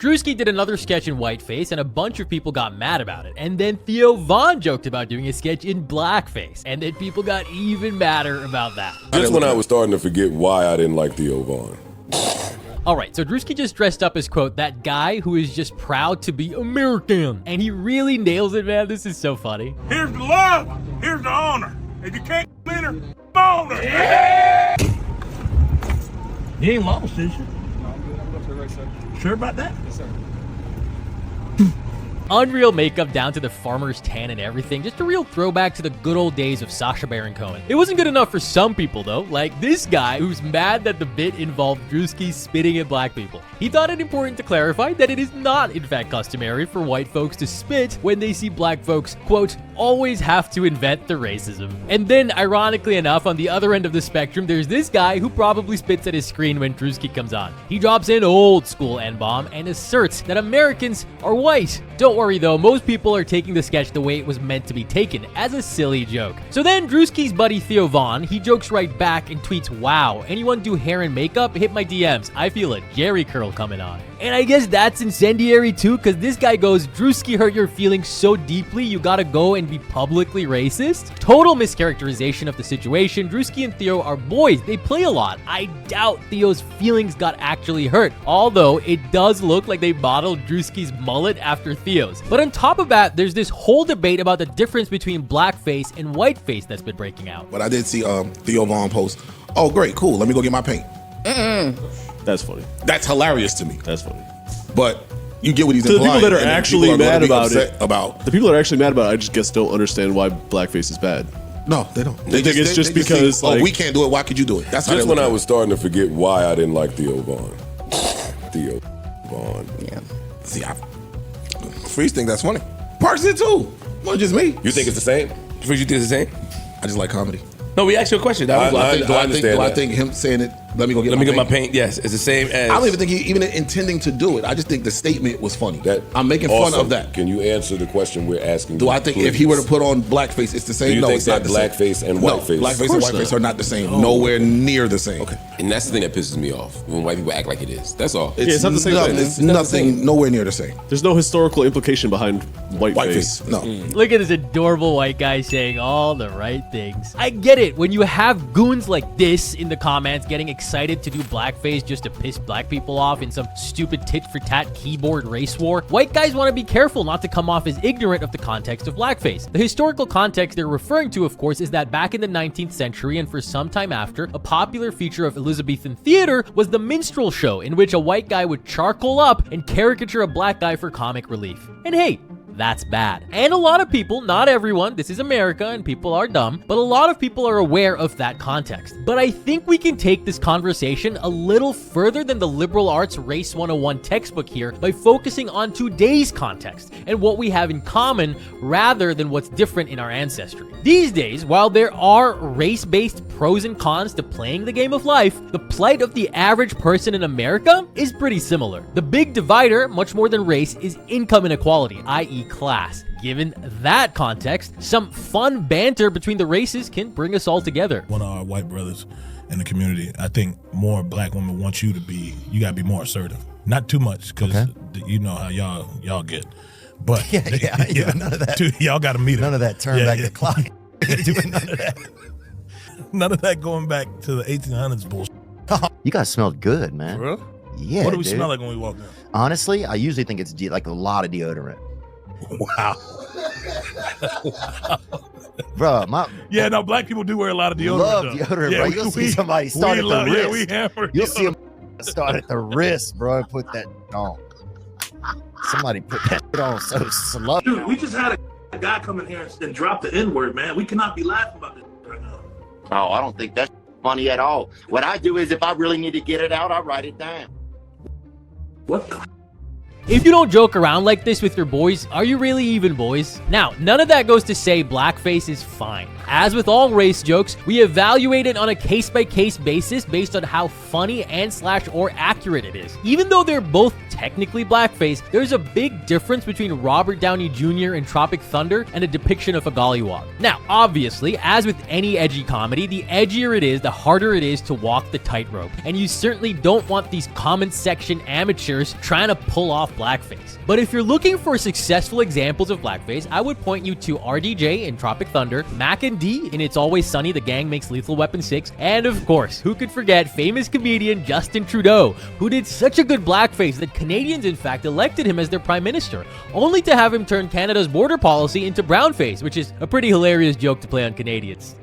Druski did another sketch in whiteface and a bunch of people got mad about it. And then Theo Von joked about doing a sketch in blackface. And then people got even madder about that. Just when I was starting to forget why I didn't like Theo Von. Alright, so Druski just dressed up as, quote, that guy who is just proud to be American. And he really nails it, man. This is so funny. Here's the love, here's the honor. If you can't win her, bone her. Yeah! You ain't lost, is you? No, I'm good. I'm going to the right side. Sure about that? Yes, sir. Unreal makeup down to the farmer's tan and everything. Just a real throwback to the good old days of Sacha Baron Cohen. It wasn't good enough for some people though, like this guy who's mad that the bit involved Druski spitting at black people. He thought it important to clarify that it is not in fact customary for white folks to spit when they see black folks, quote, always have to invent the racism. And then ironically enough, on the other end of the spectrum, there's this guy who probably spits at his screen when Druski comes on. He drops an old school N-bomb and asserts that Americans are white. Don't worry though, most people are taking the sketch the way it was meant to be taken, as a silly joke. So then Druski's buddy Theo Von, he jokes right back and tweets, wow, anyone do hair and makeup? Hit my DMs. I feel a Jerry curl coming on. And I guess that's incendiary too, because this guy goes, Druski hurt your feelings so deeply you gotta go and be publicly racist? Total mischaracterization of the situation. Druski and Theo are boys, they play a lot. I doubt Theo's feelings got actually hurt, although it does look like they modeled Druski's mullet after Theo's. But on top of that, there's this whole debate about the difference between blackface and whiteface that's been breaking out. But I did see Theo Von post, oh great, cool, let me go get my paint. That's funny. That's hilarious to me. That's funny. But you get what he's To the implying. people that are actually mad about it, the people that are actually mad about it, I just guess don't understand why blackface is bad. No, they don't. They think it's just because, think, oh, we can't do it. Why could you do it? That's how Just when I was starting to forget why I didn't like Theo Von. Theo Von. Yeah. See, Freeze think that's funny. Parks did too. Not just me. You think it's the same? Freeze, you think it's the same? I just like comedy. No, we asked you a question. That was Do I think him saying it, let me go get my paint? Yes, it's the same as... I don't even think he even intending to do it. I just think the statement was funny. I'm making fun of that. Can you answer the question we're asking? Do I think if he were to put on blackface, it's the same? Do you no, think it's not that the same. blackface and whiteface? No, blackface and whiteface are not the same. Nowhere near the same. Okay. And that's the thing that pisses me off, when white people act like it is. That's all. It's not the same thing. It's nothing, nowhere near the same. There's no historical implication behind whiteface. No. Look at this adorable white guy saying all the right things. I get it. When you have goons like this in the comments getting excited to do blackface just to piss black people off in some stupid tit-for-tat keyboard race war, white guys want to be careful not to come off as ignorant of the context of blackface. The historical context they're referring to, of course, is that back in the 19th century and for some time after, a popular feature of Elizabethan theater was the minstrel show, in which a white guy would charcoal up and caricature a black guy for comic relief. And hey, that's bad. And a lot of people, not everyone, this is America and people are dumb, but a lot of people are aware of that context. But I think we can take this conversation a little further than the liberal arts Race 101 textbook here by focusing on today's context and what we have in common rather than what's different in our ancestry. These days, while there are race-based pros and cons to playing the game of life, the plight of the average person in America is pretty similar. The big divider, much more than race, is income inequality, i.e. class. Given that context, some fun banter between the races can bring us all together. One of our white brothers in the community, I think more black women want you gotta be more assertive. Not too much, because you know how y'all get. But yeah, none of that. Y'all gotta meet it. None of that turn back the clock. Doing none of that. None of that going back to the 1800s bullshit. You guys smelled good, man. For real? Yeah. What do we smell like when we walk in? Honestly, I usually think it's like a lot of deodorant. Wow. Bro, yeah, no, black people do wear a lot of deodorant. Love deodorant, bro. You'll see somebody start at the wrist. Yeah, we hammer You'll see them start at the wrist, bro, and put that on. Somebody put that on so slow. Dude, we just had a guy come in here and drop the N-word, man. We cannot be laughing about this right now. Oh, I don't think that's funny at all. What I do is if I really need to get it out, I write it down. What the? If you don't joke around like this with your boys, are you really even boys? Now, none of that goes to say blackface is fine. As with all race jokes, we evaluate it on a case-by-case basis based on how funny and/or accurate it is. Even though they're both technically blackface, there's a big difference between Robert Downey Jr. in Tropic Thunder and a depiction of a gollywog. Now, obviously, as with any edgy comedy, the edgier it is, the harder it is to walk the tightrope. And you certainly don't want these comment section amateurs trying to pull off blackface. But if you're looking for successful examples of blackface, I would point you to RDJ in Tropic Thunder, Mac and D in It's Always Sunny, The Gang Makes Lethal Weapon 6, and of course, who could forget famous comedian Justin Trudeau, who did such a good blackface that Canadians in fact elected him as their prime minister, only to have him turn Canada's border policy into brownface, which is a pretty hilarious joke to play on Canadians.